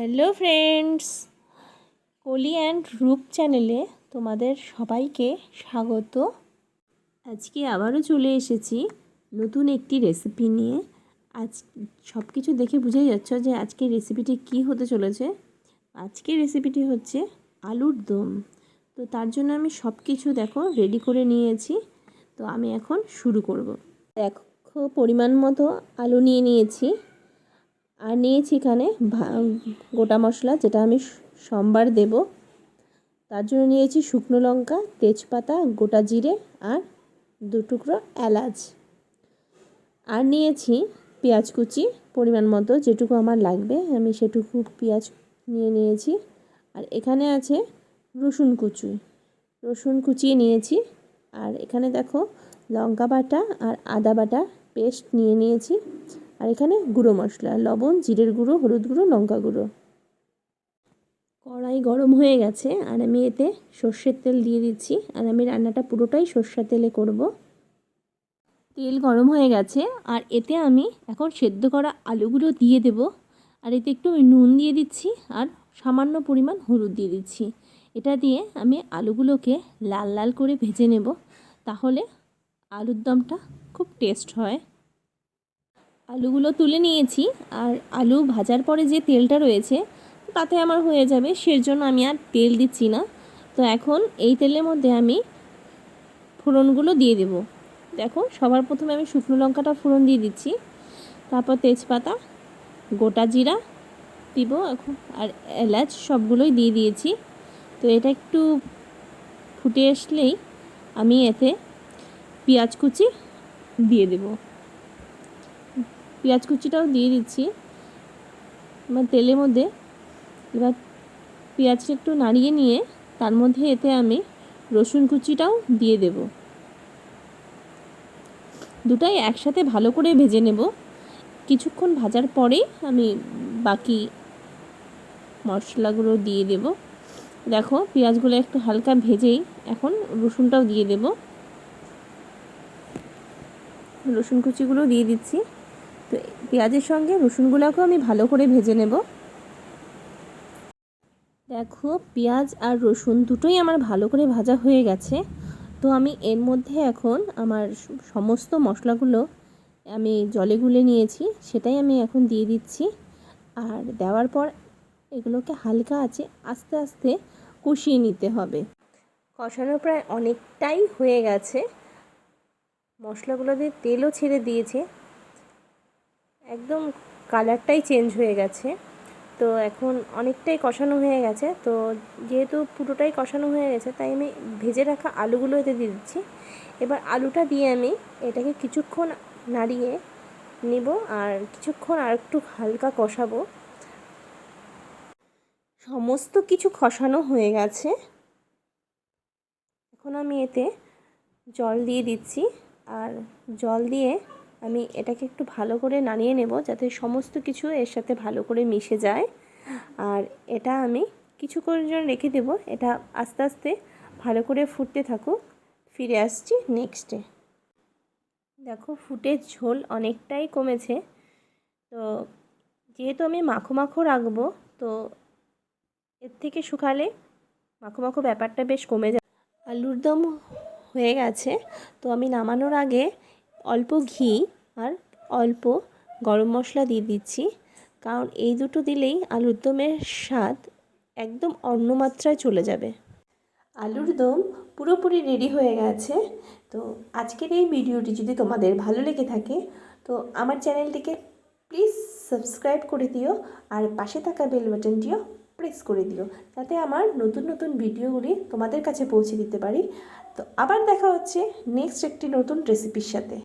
Hello friends, কলি and রূপ চ্যানেলে তোমাদের সবাইকে স্বাগত। আজকে আবারও চলে এসেছি নতুন একটি রেসিপি নিয়ে। আজ সব কিছু দেখে বুঝেই যাচ্ছ যে আজকের রেসিপিটি কী হতে চলেছে। আজকের রেসিপিটি হচ্ছে আলুর দম। তো তার জন্য আমি সব কিছু রেডি করে নিয়েছি। তো আমি এখন শুরু করব। দেখো, পরিমাণ মতো আলু নিয়ে নিয়েছি, আর নিয়েছি এখানে গোটা মশলা, যেটা আমি সোমবার দেব। তার জন্য নিয়েছি শুকনো লঙ্কা, তেজপাতা, গোটা জিরে আর 2 টুকরো এলাচ। আর নিয়েছি পেঁয়াজ কুচি পরিমাণ মতো, যেটুকু আমার লাগবে আমি সেটুকু পেঁয়াজ নিয়ে নিয়েছি। আর এখানে আছে রসুন কুচিয়ে নিয়েছি। আর এখানে দেখো লঙ্কা বাটা আর আদা বাটা পেস্ট নিয়ে নিয়েছি। আর এখানে গুঁড়ো মশলা, লবণ, জিরের গুঁড়ো, হলুদ গুঁড়ো, লঙ্কা গুঁড়ো। কড়াই গরম হয়ে গেছে আর আমি এতে সর্ষের তেল দিয়ে দিচ্ছি। আর আমি রান্নাটা পুরোটাই সর্ষের তেলে করব। তেল গরম হয়ে গেছে আর এতে আমি এখন সেদ্ধ করা আলুগুলো দিয়ে দেব। আর এতে একটু নুন দিয়ে দিচ্ছি আর সামান্য পরিমাণ হলুদ দিয়ে দিচ্ছি। এটা দিয়ে আমি আলুগুলোকে লাল লাল করে ভেজে নেব, তাহলে আলুর দমটা খুব টেস্ট হয়। আলুগুলো তুলে নিয়েছি, আর আলু ভাজার পরে যে তেলটা রয়েছে তাতে আমার হয়ে যাবে, সেজন্য আমি আর তেল দিচ্ছি না। তো এখন এই তেলের মধ্যে আমি ফোড়নগুলো দিয়ে দেব। দেখো, সবার প্রথমে আমি শুকনো লঙ্কাটা ফোড়ন দিয়ে দিচ্ছি, তারপর তেজপাতা, গোটা জিরা দিব এখন, আর এলাচ সবগুলোই দিয়ে দিয়েছি। তো এটা একটু ফুটে আসলেই আমি এতে পেঁয়াজ কুচি দিয়ে দেব। পেঁয়াজ কুচিটাও দিয়ে দিচ্ছি আমার তেলের মধ্যে। এবার পেঁয়াজটা একটু নাড়িয়ে নিয়ে তার মধ্যে এতে আমি রসুন কুচিটাও দিয়ে দেব। দুটাই একসাথে ভালো করে ভেজে নেব। কিছুক্ষণ ভাজার পরেই আমি বাকি মশলাগুলো দিয়ে দেব। দেখো, পেঁয়াজগুলো একটু হালকা ভেজেই এখন রসুনটাও দিয়ে দেব। রসুন কুচিগুলো দিয়ে দিচ্ছি। তো পেঁয়াজের সঙ্গে রসুনগুলোকেও আমি ভালো করে ভেজে নেব। দেখো, পেঁয়াজ আর রসুন দুটোই আমার ভালো করে ভাজা হয়ে গেছে। তো আমি এর মধ্যে এখন আমার সমস্ত মশলাগুলো আমি জলে গুলে নিয়েছি, সেটাই আমি এখন দিয়ে দিচ্ছি। আর দেওয়ার পর এগুলোকে হালকা আছে আস্তে আস্তে কষিয়ে নিতে হবে। কষানো প্রায় অনেকটাই হয়ে গেছে, মশলাগুলো দিয়ে তেলও ছেড়ে দিয়েছে, একদম কালারটাই চেঞ্জ হয়ে গেছে। তো এখন অনেকটাই কষানো হয়ে গেছে। তো যেহেতু পুরোটাই কষানো হয়ে গেছে, তাই আমি ভেজে রাখা আলুগুলো এতে দিয়ে দিচ্ছি। এবার আলুটা দিয়ে আমি এটাকে কিছুক্ষণ নাড়িয়ে নেব, আর কিছুক্ষণ আর একটু হালকা কষাবো। সমস্ত কিছু কষানো হয়ে গেছে, এখন আমি এতে জল দিয়ে দিচ্ছি। আর জল দিয়ে আমি এটাকে একটু ভালো করে নাড়িয়ে নেব, যাতে সমস্ত কিছু এর সাথে ভালো করে মিশে যায়। আর এটা আমি কিছুক্ষণের জন্য রেখে দেব। এটা আস্তে আস্তে ভালো করে ফুটতে থাকুক। ফিরে আসছি নেক্সটে। দেখো, ফুটের ঝোল অনেকটাই কমেছে। তো যেহেতু আমি মাখো মাখো রাখবো, তো এর থেকে শুকালে মাখো মাখো ব্যাপারটা বেশ কমে যায়। আলুর দম হয়ে গেছে। তো আমি নামানোর আগে অল্প ঘি আর অল্প গরম মশলা দিয়ে দিচ্ছি, কারণ এই দুটো দিলেই আলুর দমের স্বাদ একদম অন্য মাত্রায় চলে যাবে। আলুর দম পুরোপুরি রেডি হয়ে গেছে। তো আজকের এই ভিডিওটি যদি তোমাদের ভালো লেগে থাকে, তো আমার চ্যানেলটিকে প্লিজ সাবস্ক্রাইব করে দিও, আর পাশে থাকা বেল বাটনটিও প্রেস করে দিও, যাতে আমার নতুন নতুন ভিডিওগুলি তোমাদের কাছে পৌঁছে দিতে পারি। তো আবার দেখা হচ্ছে নেক্সট একটি নতুন রেসিপির সাথে।